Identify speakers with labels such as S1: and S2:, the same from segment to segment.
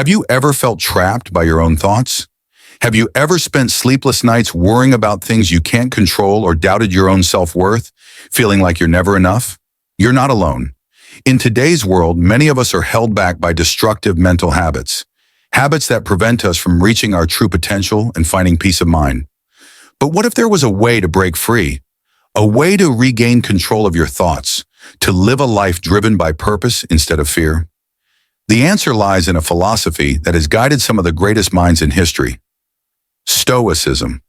S1: Have you ever felt trapped by your own thoughts? Have you ever spent sleepless nights worrying about things you can't control or doubted your own self-worth, feeling like you're never enough? You're not alone. In today's world, many of us are held back by destructive mental habits, habits that prevent us from reaching our true potential and finding peace of mind. But what if there was a way to break free? A way to regain control of your thoughts, to live a life driven by purpose instead of fear? The answer lies in a philosophy that has guided some of the greatest minds in history: Stoicism.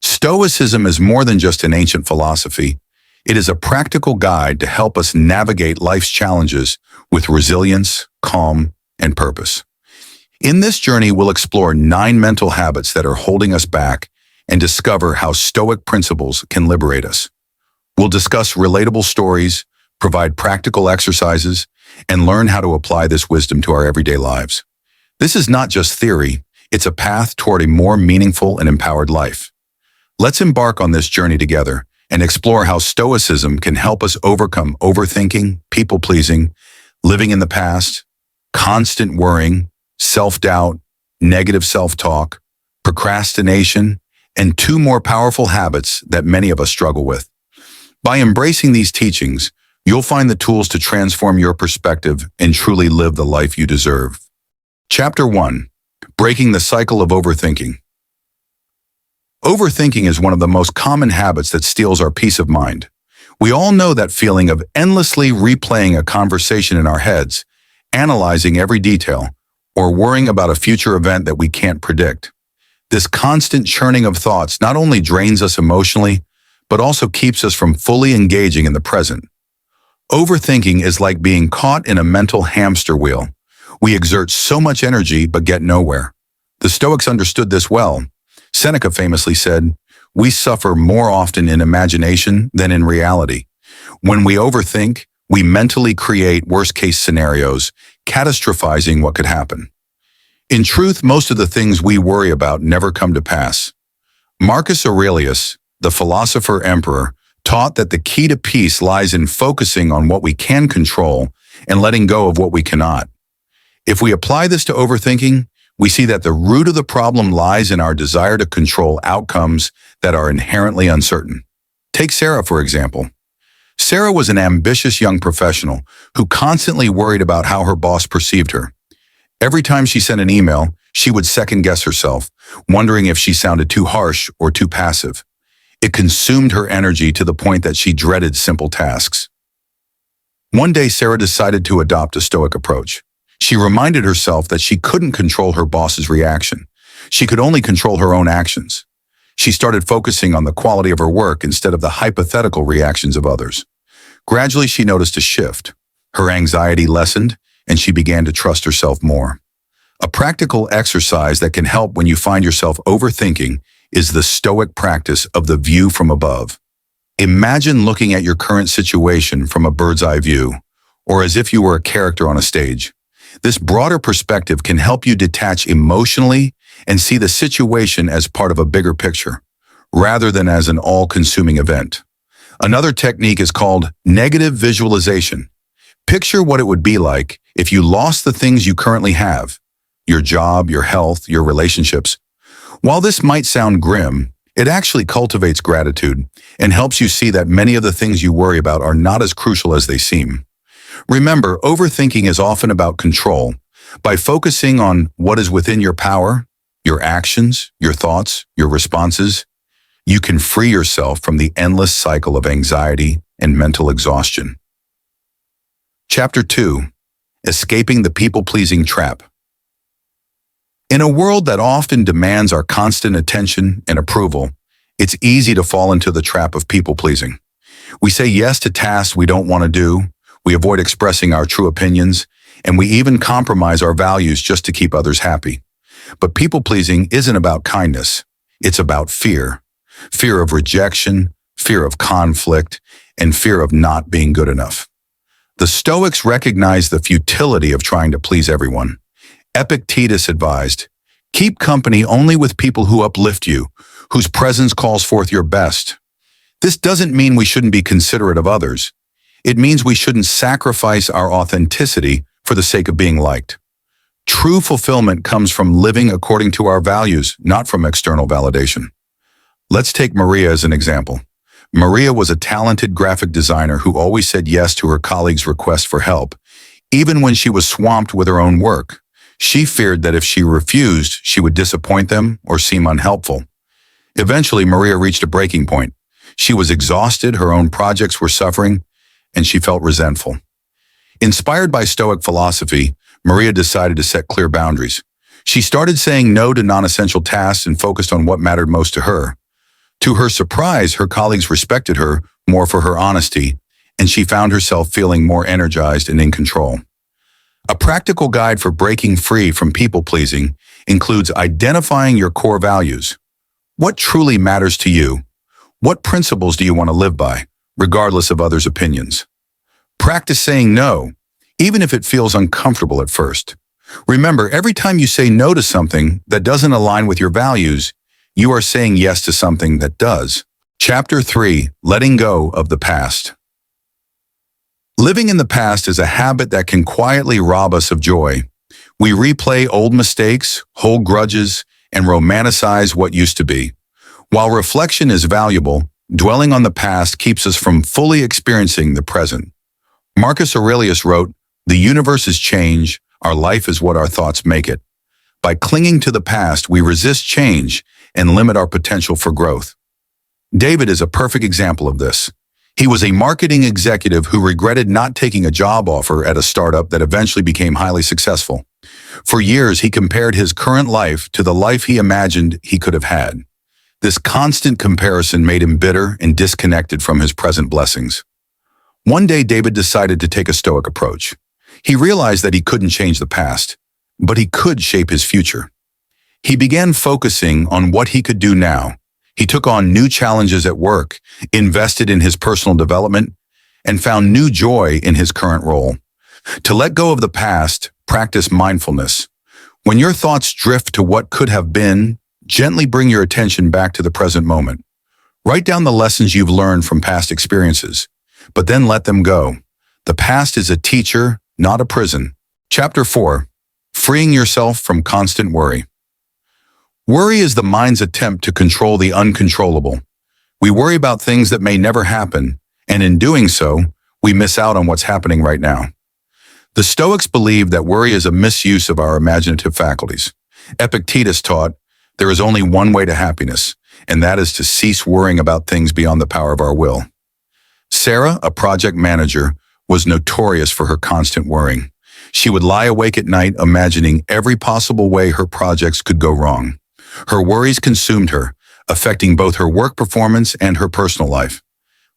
S1: Stoicism is more than just an ancient philosophy. It is a practical guide to help us navigate life's challenges with resilience, calm, and purpose. In this journey, we'll explore 9 mental habits that are holding us back and discover how Stoic principles can liberate us. We'll discuss relatable stories, provide practical exercises, and learn how to apply this wisdom to our everyday lives. This is not just theory, it's a path toward a more meaningful and empowered life. Let's embark on this journey together and explore how Stoicism can help us overcome overthinking, people-pleasing, living in the past, constant worrying, self-doubt, negative self-talk, procrastination, and 2 more powerful habits that many of us struggle with. By embracing these teachings, you'll find the tools to transform your perspective and truly live the life you deserve. Chapter 1. Breaking the cycle of overthinking. Overthinking is one of the most common habits that steals our peace of mind. We all know that feeling of endlessly replaying a conversation in our heads, analyzing every detail, or worrying about a future event that we can't predict. This constant churning of thoughts not only drains us emotionally, but also keeps us from fully engaging in the present. Overthinking is like being caught in a mental hamster wheel. We exert so much energy but get nowhere. The Stoics understood this well. Seneca famously said, "We suffer more often in imagination than in reality." When we overthink, we mentally create worst-case scenarios, catastrophizing what could happen. In truth, most of the things we worry about never come to pass. Marcus Aurelius, the philosopher-emperor, taught that the key to peace lies in focusing on what we can control and letting go of what we cannot. If we apply this to overthinking, we see that the root of the problem lies in our desire to control outcomes that are inherently uncertain. Take Sarah, for example. Sarah was an ambitious young professional who constantly worried about how her boss perceived her. Every time she sent an email, she would second-guess herself, wondering if she sounded too harsh or too passive. It consumed her energy to the point that she dreaded simple tasks. One day, Sarah decided to adopt a Stoic approach. She reminded herself that she couldn't control her boss's reaction. She could only control her own actions. She started focusing on the quality of her work instead of the hypothetical reactions of others. Gradually, she noticed a shift. Her anxiety lessened, and she began to trust herself more. A practical exercise that can help when you find yourself overthinking is the Stoic practice of the view from above. Imagine looking at your current situation from a bird's-eye view, or as if you were a character on a stage. This broader perspective can help you detach emotionally and see the situation as part of a bigger picture, rather than as an all-consuming event. Another technique is called negative visualization. Picture what it would be like if you lost the things you currently have: your job, your health, your relationships. While this might sound grim, it actually cultivates gratitude and helps you see that many of the things you worry about are not as crucial as they seem. Remember, overthinking is often about control. By focusing on what is within your power, your actions, your thoughts, your responses, you can free yourself from the endless cycle of anxiety and mental exhaustion. Chapter 2. Escaping the people-pleasing trap. In a world that often demands our constant attention and approval, it's easy to fall into the trap of people-pleasing. We say yes to tasks we don't want to do, we avoid expressing our true opinions, and we even compromise our values just to keep others happy. But people-pleasing isn't about kindness. It's about fear. Fear of rejection, fear of conflict, and fear of not being good enough. The Stoics recognized the futility of trying to please everyone. Epictetus advised, "Keep company only with people who uplift you, whose presence calls forth your best." This doesn't mean we shouldn't be considerate of others. It means we shouldn't sacrifice our authenticity for the sake of being liked. True fulfillment comes from living according to our values, not from external validation. Let's take Maria as an example. Maria was a talented graphic designer who always said yes to her colleagues' requests for help, even when she was swamped with her own work. She feared that if she refused, she would disappoint them or seem unhelpful. Eventually, Maria reached a breaking point. She was exhausted, her own projects were suffering, and she felt resentful. Inspired by Stoic philosophy, Maria decided to set clear boundaries. She started saying no to non-essential tasks and focused on what mattered most to her. To her surprise, her colleagues respected her more for her honesty, and she found herself feeling more energized and in control. A practical guide for breaking free from people-pleasing includes identifying your core values. What truly matters to you? What principles do you want to live by, regardless of others' opinions? Practice saying no, even if it feels uncomfortable at first. Remember, every time you say no to something that doesn't align with your values, you are saying yes to something that does. Chapter 3. Letting go of the past. Living in the past is a habit that can quietly rob us of joy. We replay old mistakes, hold grudges, and romanticize what used to be. While reflection is valuable, dwelling on the past keeps us from fully experiencing the present. Marcus Aurelius wrote, "The universe is change, our life is what our thoughts make it." By clinging to the past, we resist change and limit our potential for growth. David is a perfect example of this. He was a marketing executive who regretted not taking a job offer at a startup that eventually became highly successful. For years, he compared his current life to the life he imagined he could have had. This constant comparison made him bitter and disconnected from his present blessings. One day, David decided to take a Stoic approach. He realized that he couldn't change the past, but he could shape his future. He began focusing on what he could do now. He took on new challenges at work, invested in his personal development, and found new joy in his current role. To let go of the past, practice mindfulness. When your thoughts drift to what could have been, gently bring your attention back to the present moment. Write down the lessons you've learned from past experiences, but then let them go. The past is a teacher, not a prison. Chapter 4. Freeing yourself from constant worry. Worry is the mind's attempt to control the uncontrollable. We worry about things that may never happen, and in doing so, we miss out on what's happening right now. The Stoics believe that worry is a misuse of our imaginative faculties. Epictetus taught, there is only one way to happiness, and that is to cease worrying about things beyond the power of our will. Sarah, a project manager, was notorious for her constant worrying. She would lie awake at night imagining every possible way her projects could go wrong. Her worries consumed her, affecting both her work performance and her personal life.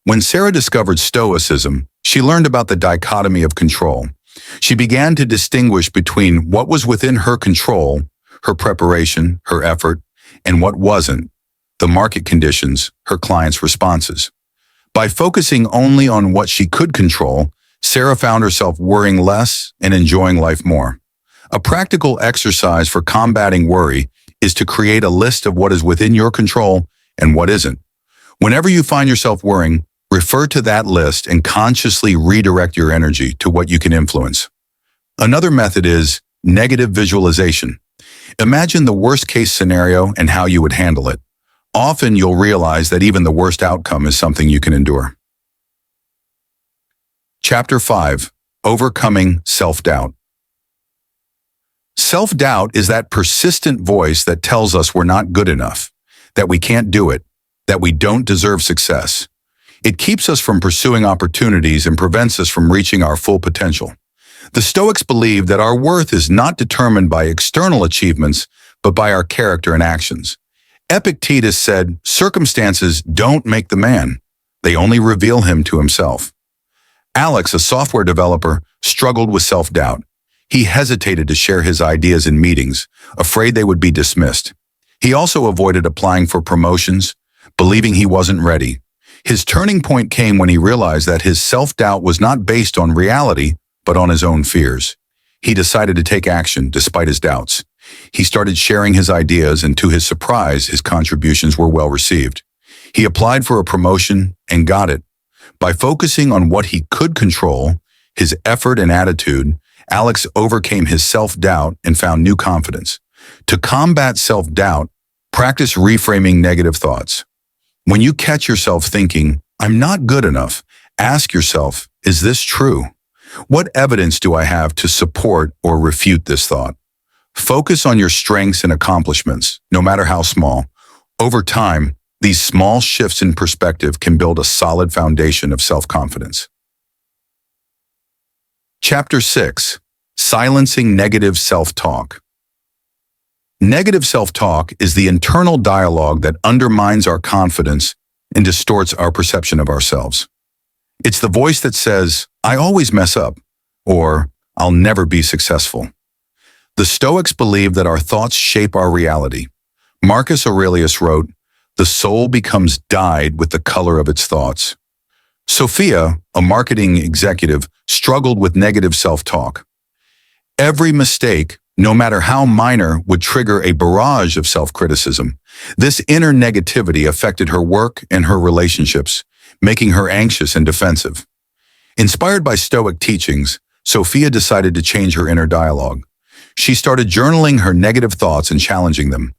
S1: When Sarah discovered Stoicism, she learned about the dichotomy of control. She began to distinguish between what was within her control, her preparation, her effort, and what wasn't, the market conditions, her clients' responses. By focusing only on what she could control, Sarah found herself worrying less and enjoying life more. A practical exercise for combating worry is to create a list of what is within your control and what isn't. Whenever you find yourself worrying, refer to that list and consciously redirect your energy to what you can influence. Another method is negative visualization. Imagine the worst-case scenario and how you would handle it. Often you'll realize that even the worst outcome is something you can endure. Chapter 5. Overcoming self-doubt. Self-doubt is that persistent voice that tells us we're not good enough, that we can't do it, that we don't deserve success. It keeps us from pursuing opportunities and prevents us from reaching our full potential. The Stoics believe that our worth is not determined by external achievements, but by our character and actions. Epictetus said, "Circumstances don't make the man. They only reveal him to himself." Alex, a software developer, struggled with self-doubt. He hesitated to share his ideas in meetings, afraid they would be dismissed. He also avoided applying for promotions, believing he wasn't ready. His turning point came when he realized that his self-doubt was not based on reality, but on his own fears. He decided to take action despite his doubts. He started sharing his ideas, and to his surprise, his contributions were well received. He applied for a promotion and got it. By focusing on what he could control, his effort and attitude, Alex overcame his self-doubt and found new confidence. To combat self-doubt, practice reframing negative thoughts. When you catch yourself thinking, "I'm not good enough," ask yourself, "Is this true? What evidence do I have to support or refute this thought?" Focus on your strengths and accomplishments, no matter how small. Over time, these small shifts in perspective can build a solid foundation of self-confidence. Chapter 6. Silencing Negative Self-Talk. Negative self-talk is the internal dialogue that undermines our confidence and distorts our perception of ourselves. It's the voice that says, "I always mess up," or "I'll never be successful." The Stoics believe that our thoughts shape our reality. Marcus Aurelius wrote, "The soul becomes dyed with the color of its thoughts." Sophia, a marketing executive, struggled with negative self-talk. Every mistake, no matter how minor, would trigger a barrage of self-criticism. This inner negativity affected her work and her relationships, making her anxious and defensive. Inspired by Stoic teachings, Sophia decided to change her inner dialogue. She started journaling her negative thoughts and challenging them.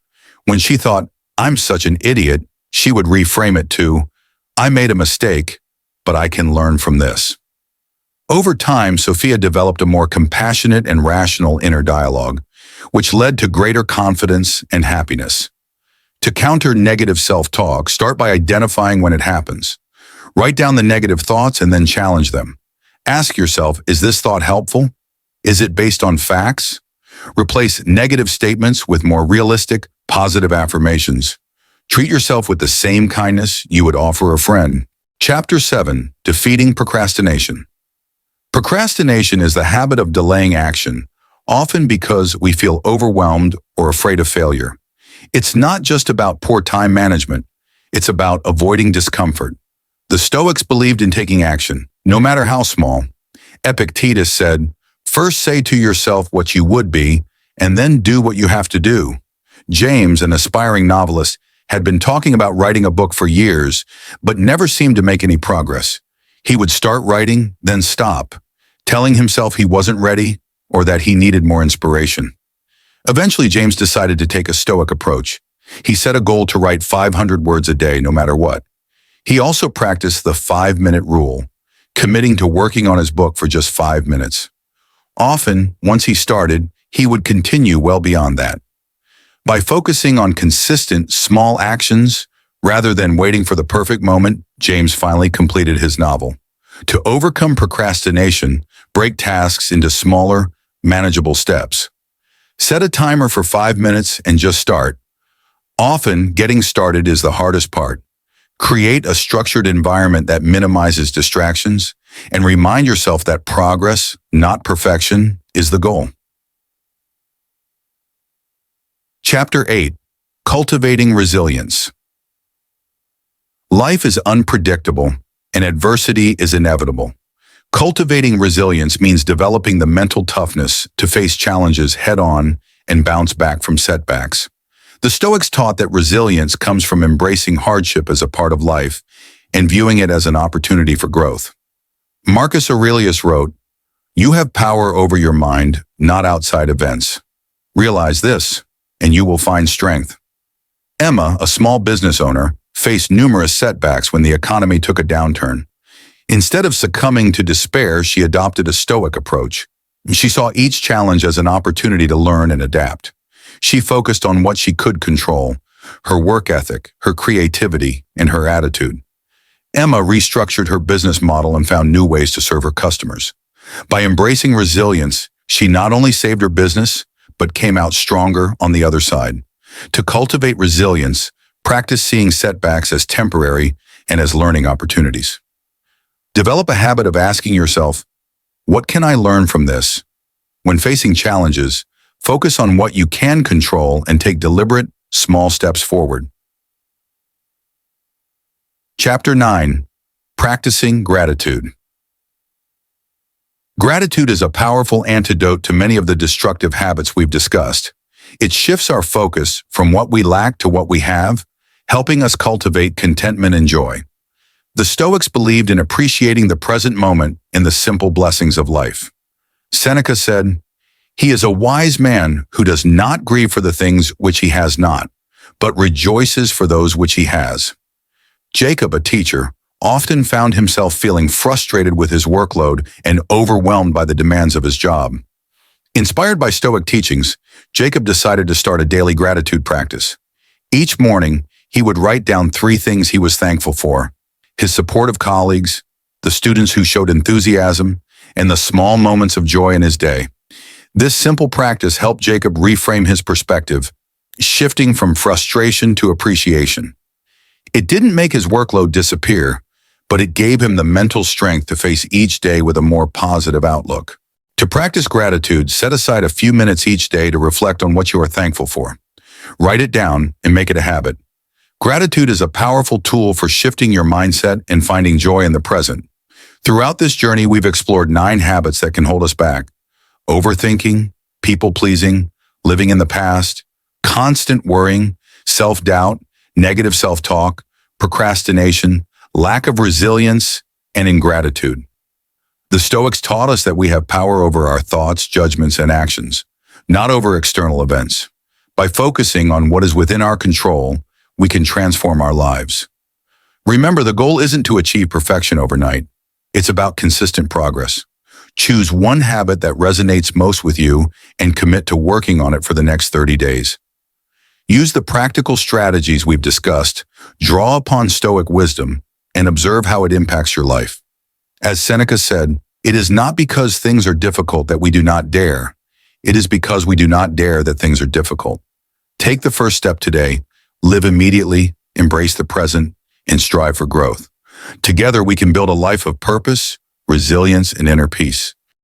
S1: When she thought, "I'm such an idiot," she would reframe it to, "I made a mistake, but I can learn from this." Over time, Sophia developed a more compassionate and rational inner dialogue, which led to greater confidence and happiness. To counter negative self-talk, start by identifying when it happens. Write down the negative thoughts and then challenge them. Ask yourself, is this thought helpful? Is it based on facts? Replace negative statements with more realistic, positive affirmations. Treat yourself with the same kindness you would offer a friend. Chapter 7. Defeating Procrastination. Procrastination is the habit of delaying action, often because we feel overwhelmed or afraid of failure. It's not just about poor time management. It's about avoiding discomfort. The Stoics believed in taking action, no matter how small. Epictetus said, "First say to yourself what you would be, and then do what you have to do." James, an aspiring novelist, had been talking about writing a book for years, but never seemed to make any progress. He would start writing, then stop, telling himself he wasn't ready or that he needed more inspiration. Eventually, James decided to take a Stoic approach. He set a goal to write 500 words a day, no matter what. He also practiced the 5-minute rule, committing to working on his book for just 5 minutes. Often, once he started, he would continue well beyond that. By focusing on consistent, small actions, rather than waiting for the perfect moment, James finally completed his novel. To overcome procrastination, break tasks into smaller, manageable steps. Set a timer for 5 minutes and just start. Often, getting started is the hardest part. Create a structured environment that minimizes distractions, and remind yourself that progress, not perfection, is the goal. Chapter 8. Cultivating Resilience. Life is unpredictable, and adversity is inevitable. Cultivating resilience means developing the mental toughness to face challenges head-on and bounce back from setbacks. The Stoics taught that resilience comes from embracing hardship as a part of life and viewing it as an opportunity for growth. Marcus Aurelius wrote, "You have power over your mind, not outside events. Realize this, and you will find strength." Emma, a small business owner, faced numerous setbacks when the economy took a downturn. Instead of succumbing to despair, she adopted a Stoic approach. She saw each challenge as an opportunity to learn and adapt. She focused on what she could control: her work ethic, her creativity, and her attitude. Emma restructured her business model and found new ways to serve her customers. By embracing resilience, she not only saved her business, but came out stronger on the other side. To cultivate resilience, practice seeing setbacks as temporary and as learning opportunities. Develop a habit of asking yourself, what can I learn from this? When facing challenges, focus on what you can control and take deliberate, small steps forward. Chapter 9. Practicing Gratitude. Gratitude is a powerful antidote to many of the destructive habits we've discussed. It shifts our focus from what we lack to what we have, helping us cultivate contentment and joy. The Stoics believed in appreciating the present moment in the simple blessings of life. Seneca said, "He is a wise man who does not grieve for the things which he has not, but rejoices for those which he has." Jacob, a teacher, often found himself feeling frustrated with his workload and overwhelmed by the demands of his job. Inspired by Stoic teachings, Jacob decided to start a daily gratitude practice. Each morning, he would write down 3 things he was thankful for: his supportive colleagues, the students who showed enthusiasm, and the small moments of joy in his day. This simple practice helped Jacob reframe his perspective, shifting from frustration to appreciation. It didn't make his workload disappear, but it gave him the mental strength to face each day with a more positive outlook. To practice gratitude, set aside a few minutes each day to reflect on what you are thankful for. Write it down and make it a habit. Gratitude is a powerful tool for shifting your mindset and finding joy in the present. Throughout this journey, we've explored 9 habits that can hold us back: overthinking, people-pleasing, living in the past, constant worrying, self-doubt, negative self-talk, procrastination, lack of resilience, and ingratitude. The Stoics taught us that we have power over our thoughts, judgments, and actions, not over external events. By focusing on what is within our control, we can transform our lives. Remember, the goal isn't to achieve perfection overnight. It's about consistent progress. Choose one habit that resonates most with you and commit to working on it for the next 30 days. Use the practical strategies we've discussed, draw upon Stoic wisdom, and observe how it impacts your life. As Seneca said, "It is not because things are difficult that we do not dare. It is because we do not dare that things are difficult." Take the first step today, live immediately, embrace the present, and strive for growth. Together, we can build a life of purpose, resilience, and inner peace.